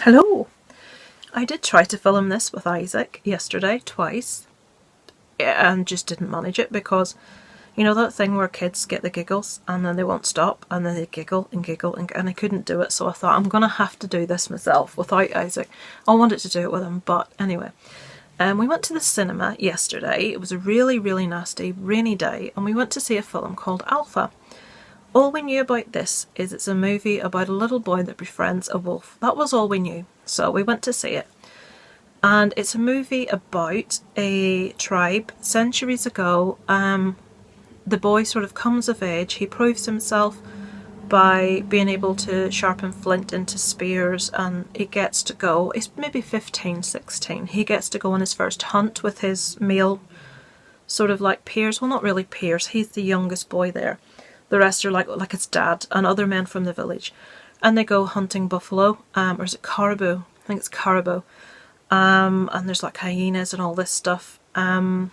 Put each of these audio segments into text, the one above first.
Hello! I did try to film this with Isaac yesterday, twice, and just didn't manage it because, you know that thing where kids get the giggles and then they won't stop and then they giggle and giggle and I couldn't do it, so I thought I'm going to have to do this myself without Isaac. I wanted to do it with him, but anyway. We went to the cinema yesterday. It was a really, really nasty, rainy day, and we went to see a film called Alpha. All we knew about this is it's a movie about a little boy that befriends a wolf. That was all we knew. So we went to see it. And it's a movie about a tribe centuries ago. The boy sort of comes of age. He proves himself by being able to sharpen flint into spears, and he gets to go, he's maybe 15, 16. He gets to go on his first hunt with his male sort of like peers. Well, not really peers. He's the youngest boy there. The rest are like his dad and other men from the village. And they go hunting buffalo, or is it caribou? I think it's caribou. And there's like hyenas and all this stuff. And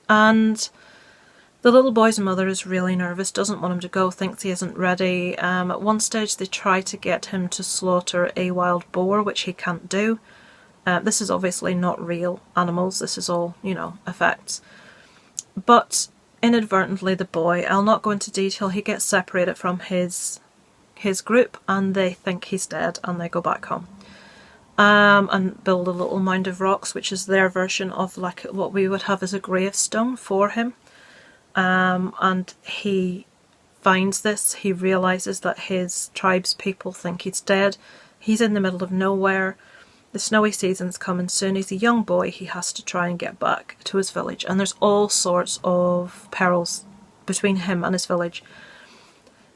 the little boy's mother is really nervous, doesn't want him to go, thinks he isn't ready. At one stage they try to get him to slaughter a wild boar, which he can't do. This is obviously not real animals, this is all, effects. But inadvertently the boy, I'll not go into detail, he gets separated from his group and they think he's dead and they go back home. And build a little mound of rocks, which is their version of like what we would have as a gravestone for him. And he finds this, he realises that his tribe's people think he's dead. He's in the middle of nowhere. The snowy season's coming soon. He's a young boy. He has to try and get back to his village. And there's all sorts of perils between him and his village.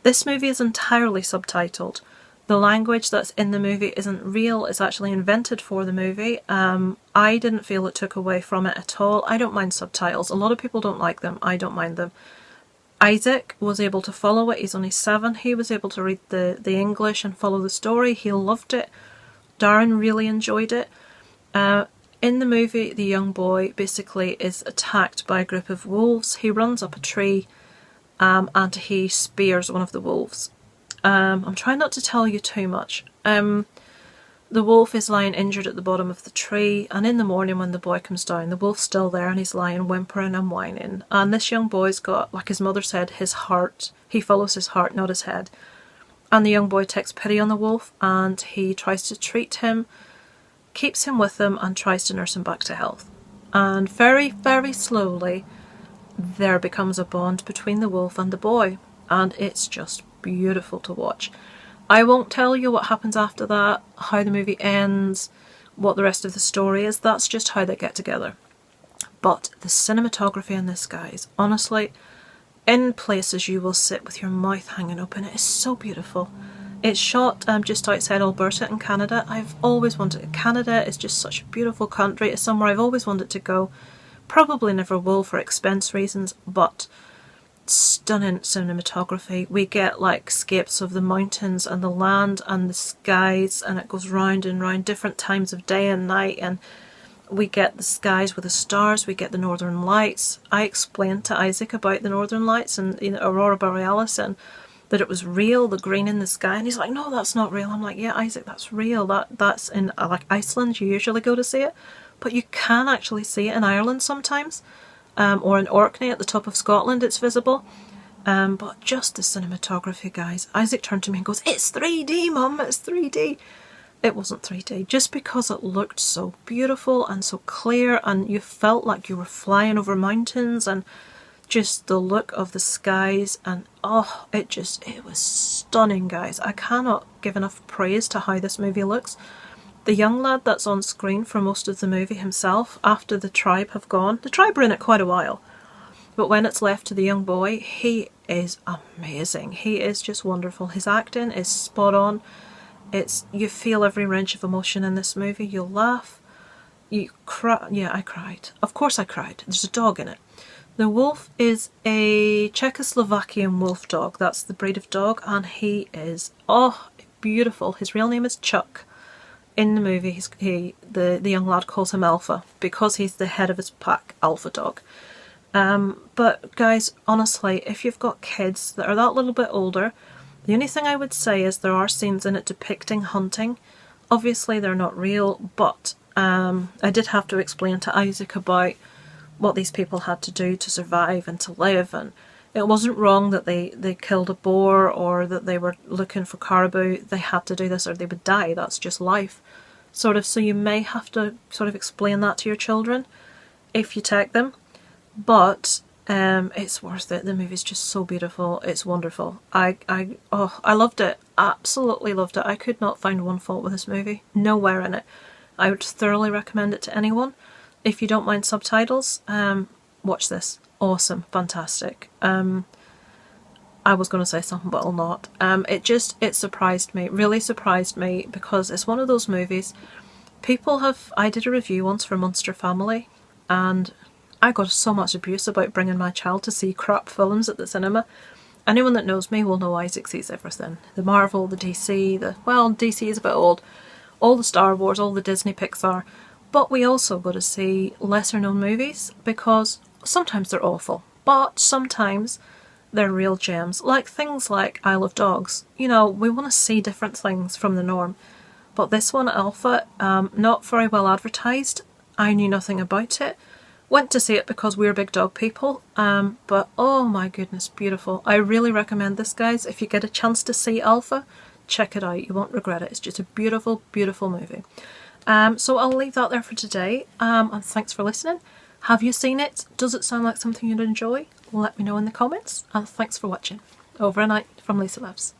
This movie is entirely subtitled. The language that's in the movie isn't real. It's actually invented for the movie. I didn't feel it took away from it at all. I don't mind subtitles. A lot of people don't like them. I don't mind them. Isaac was able to follow it. He's only 7. He was able to read the English and follow the story. He loved it. Darren really enjoyed it. In the movie, the young boy basically is attacked by a group of wolves. He runs up a tree and he spears one of the wolves. I'm trying not to tell you too much. The wolf is lying injured at the bottom of the tree, and in the morning when the boy comes down, the wolf's still there and he's lying whimpering and whining. And this young boy's got, like his mother said, his heart. He follows his heart, not his head. And the young boy takes pity on the wolf and he tries to treat him, keeps him with him and tries to nurse him back to health. And very, very slowly there becomes a bond between the wolf and the boy, and it's just beautiful to watch. I won't tell you what happens after that, how the movie ends, what the rest of the story is. That's just how they get together. But the cinematography in this, guys, honestly, in places you will sit with your mouth hanging open. It is so beautiful. It's shot just outside Alberta in Canada. I've always wanted. Canada is just such a beautiful country. It's somewhere I've always wanted to go. Probably never will for expense reasons, but stunning cinematography. We get like scapes of the mountains and the land and the skies, and it goes round and round, different times of day and night, and we get the skies with the stars, we get the northern lights. I explained to Isaac about the northern lights and Aurora Borealis and that it was real, the green in the sky, and he's like, no, that's not real. I'm like, yeah, Isaac, that's real. That's in like Iceland, you usually go to see it, but you can actually see it in Ireland sometimes. Or in Orkney at the top of Scotland it's visible. But just the cinematography, guys. Isaac turned to me and goes, it's 3D, Mum, it's 3D. It wasn't 3D, just because it looked so beautiful and so clear, and you felt like you were flying over mountains, and just the look of the skies, and oh, it was stunning, guys. I cannot give enough praise to how this movie looks. The young lad that's on screen for most of the movie himself, after the tribe have gone, the tribe were in it quite a while, but when it's left to the young boy, he is amazing. He is just wonderful. His acting is spot on. You feel every range of emotion in this movie. You'll laugh, you cry. Yeah, I cried. Of course I cried. There's a dog in it. The wolf is a Czechoslovakian wolf dog. That's the breed of dog, and he is, beautiful. His real name is Chuck. In the movie, the young lad calls him Alpha because he's the head of his pack, Alpha dog. But guys, honestly, if you've got kids that are that little bit older, the only thing I would say is there are scenes in it depicting hunting, Obviously they're not real, but I did have to explain to Isaac about what these people had to do to survive and to live, and it wasn't wrong that they killed a boar or that they were looking for caribou. They had to do this or they would die. That's just life. Sort of, so you may have to sort of explain that to your children if you take them, but it's worth it. The movie's just so beautiful. It's wonderful. I loved it. Absolutely loved it. I could not find one fault with this movie. Nowhere in it. I would thoroughly recommend it to anyone. If you don't mind subtitles, watch this. Awesome. Fantastic. I was going to say something, but I'll not. It surprised me. Really surprised me, because it's one of those movies. I did a review once for Monster Family, and I got so much abuse about bringing my child to see crap films at the cinema. Anyone that knows me will know Isaac sees everything. The Marvel, the DC, DC is a bit old. All the Star Wars, all the Disney Pixar. But we also go to see lesser known movies, because sometimes they're awful, but sometimes they're real gems. Like things like Isle of Dogs. You know, we want to see different things from the norm. But this one, Alpha, not very well advertised. I knew nothing about it. Went to see it because we're big dog people. But oh my goodness, beautiful. I really recommend this, guys. If you get a chance to see Alpha, check it out. You won't regret it. It's just a beautiful, beautiful movie. So I'll leave that there for today. And thanks for listening. Have you seen it? Does it sound like something you'd enjoy? Let me know in the comments. And thanks for watching. Over and out from Lisa Loves.